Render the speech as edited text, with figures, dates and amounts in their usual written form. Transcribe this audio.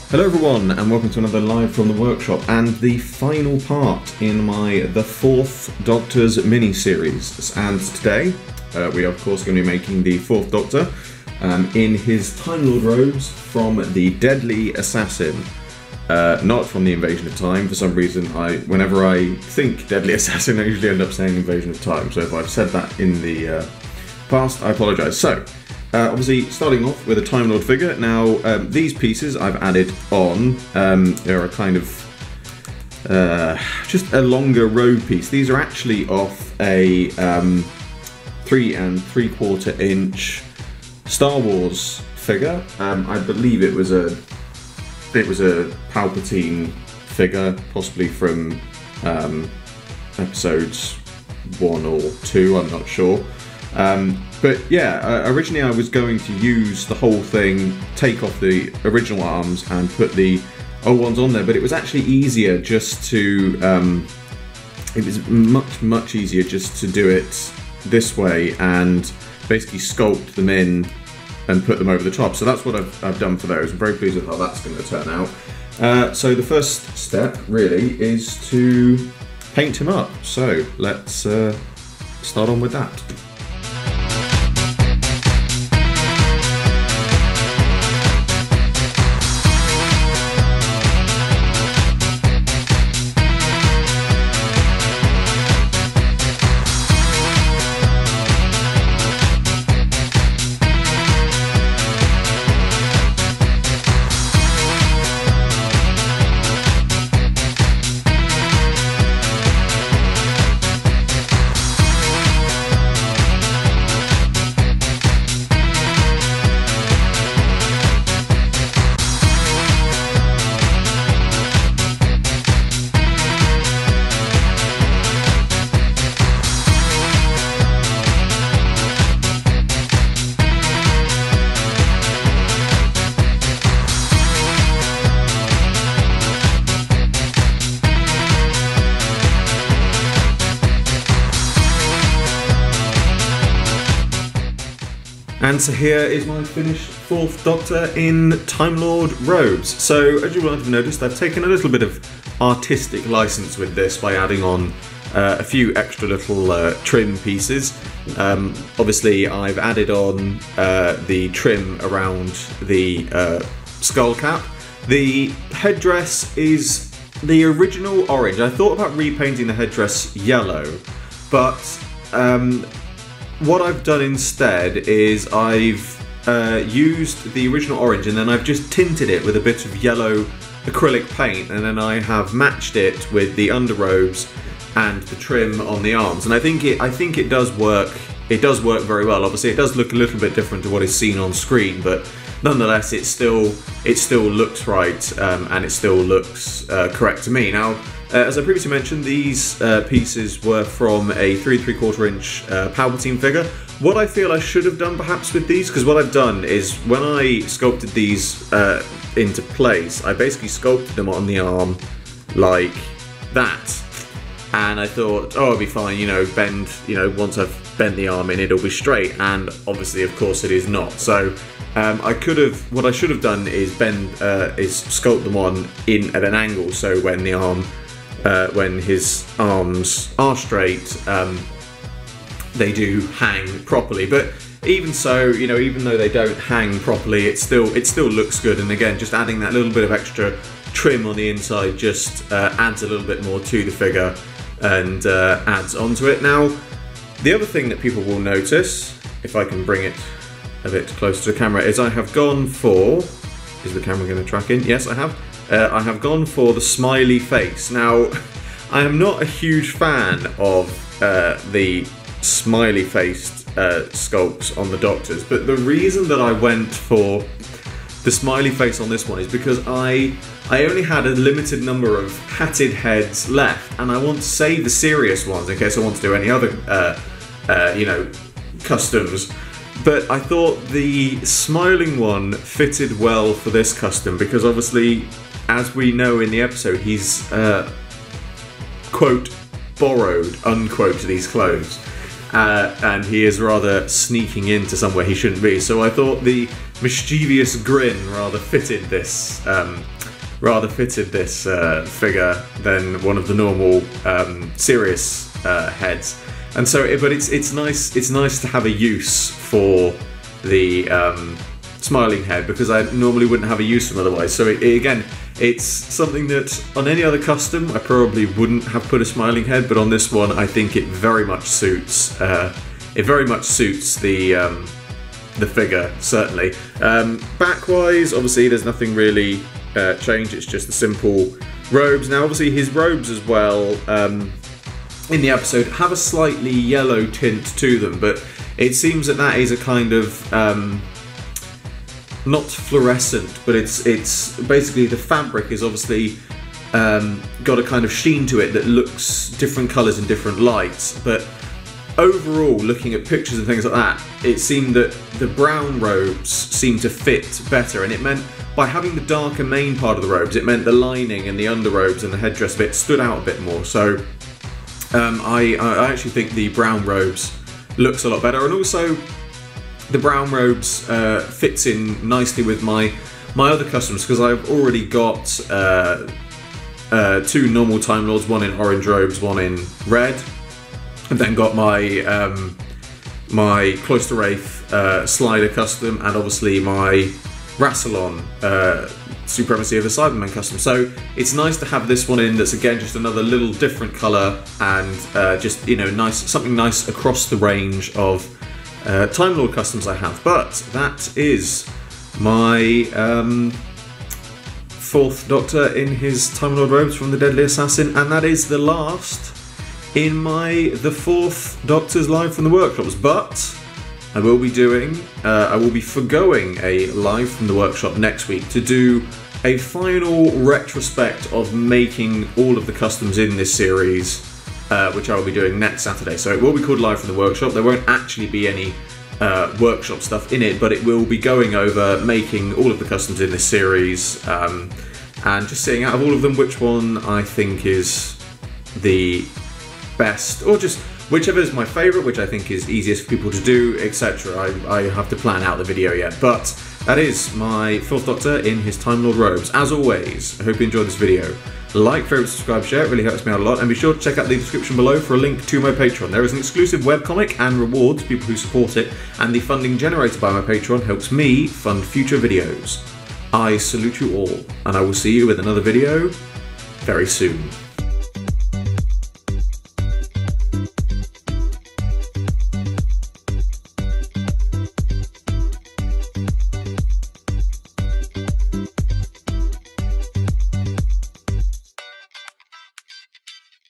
Hello everyone, and welcome to another Live from the Workshop, and the final part in The Fourth Doctor's mini-series. And today, we are of course going to be making the Fourth Doctor in his Time Lord robes from the Deadly Assassin. Not from the Invasion of Time. For some reason, whenever I think Deadly Assassin, I usually end up saying Invasion of Time. So if I've said that in the past, I apologise. So, obviously, starting off with a Time Lord figure. Now, these pieces I've added on. They're a kind of just a longer robe piece. These are actually off a 3 3/4 inch Star Wars figure. I believe it was a Palpatine figure, possibly from episodes 1 or 2. I'm not sure. But yeah, originally I was going to use the whole thing, take off the original arms and put the old ones on there, but it was actually easier just to, it was much easier just to do it this way and basically sculpt them in and put them over the top. So that's what I've done for those. I'm very pleased with how that's going to turn out. So the first step really is to paint him up. So let's start on with that. And so here is my finished Fourth Doctor in Time Lord robes. So as you might have noticed, I've taken a little bit of artistic license with this by adding on a few extra little trim pieces. Obviously I've added on the trim around the skull cap. The headdress is the original orange. I thought about repainting the headdress yellow, but what I've done instead is I've used the original orange and then I've just tinted it with a bit of yellow acrylic paint, and then I have matched it with the underrobes and the trim on the arms. And I think it does work. It does work very well. Obviously, it does look a little bit different to what is seen on screen, but nonetheless, it still looks right and it still looks correct to me. Now, as I previously mentioned, these pieces were from a 3 3/4 inch Palpatine figure. What I feel I should have done perhaps with these, because what I've done is when I sculpted these into place, I basically sculpted them on the arm like that. And I thought, oh, it'll be fine, bend, once I've bent the arm in, it'll be straight. And obviously, of course, it is not. So what I should have done is sculpt them on in at an angle, so when the arm, when his arms are straight, they do hang properly. But even so, even though they don't hang properly, it still looks good. And again, just adding that little bit of extra trim on the inside just adds a little bit more to the figure and adds onto it. Now, the other thing that people will notice, if I can bring it a bit closer to the camera, is I have gone for, is the camera going to track in? Yes, I have. I have gone for the smiley face. Now, I am not a huge fan of the smiley-faced sculpts on the Doctors, but the reason that I went for the smiley face on this one is because I only had a limited number of hatted heads left, and I want to save the serious ones in case I want to do any other, customs. But I thought the smiling one fitted well for this custom because obviously, as we know in the episode, he's quote, borrowed, unquote, these clothes. and he is rather sneaking into somewhere he shouldn't be. So I thought the mischievous grin rather fitted this figure than one of the normal serious heads. And so, but it's nice to have a use for the smiling head, because I normally wouldn't have a use for them otherwise. So again, it's something that on any other custom I probably wouldn't have put a smiling head, but on this one I think it very much suits. It very much suits the figure, certainly. Back-wise, obviously there's nothing really changed. It's just the simple robes. Now, obviously his robes as well in the episode have a slightly yellow tint to them, but it seems that is a kind of not fluorescent, but it's basically the fabric is obviously got a kind of sheen to it that looks different colours in different lights. But overall, looking at pictures and things like that, it seemed that the brown robes seemed to fit better, and it meant by having the darker main part of the robes, it meant the lining and the underrobes and the headdress bit stood out a bit more. So I actually think the brown robes looks a lot better, and also the brown robes fits in nicely with my other customs, because I've already got 2 normal Time Lords, one in orange robes, one in red. I've then got my my Cloister Wraith slider custom, and obviously my Rassilon Supremacy of the Cybermen custom. So it's nice to have this one in that's again just another little different colour, and just, you know, something nice across the range of Time Lord customs I have. But that is my 4th Doctor in his Time Lord robes from the Deadly Assassin, and that is the last in the 4th Doctor's Live from the Workshops. But I will be forgoing a Live from the Workshop next week to do a final retrospect of making all of the customs in this series, which I will be doing next Saturday. So it will be called Live from the Workshop. There won't actually be any workshop stuff in it, but it will be going over making all of the customs in this series, and just seeing out of all of them which one I think is the best, or just whichever is my favourite, which I think is easiest for people to do, etc. I have to plan out the video yet, but that is my 4th Doctor in his Time Lord robes. As always, I hope you enjoyed this video. Like, favourite, subscribe, share, it really helps me out a lot, and be sure to check out the description below for a link to my Patreon. There is an exclusive webcomic and rewards to people who support it, and the funding generated by my Patreon helps me fund future videos. I salute you all, and I will see you with another video very soon.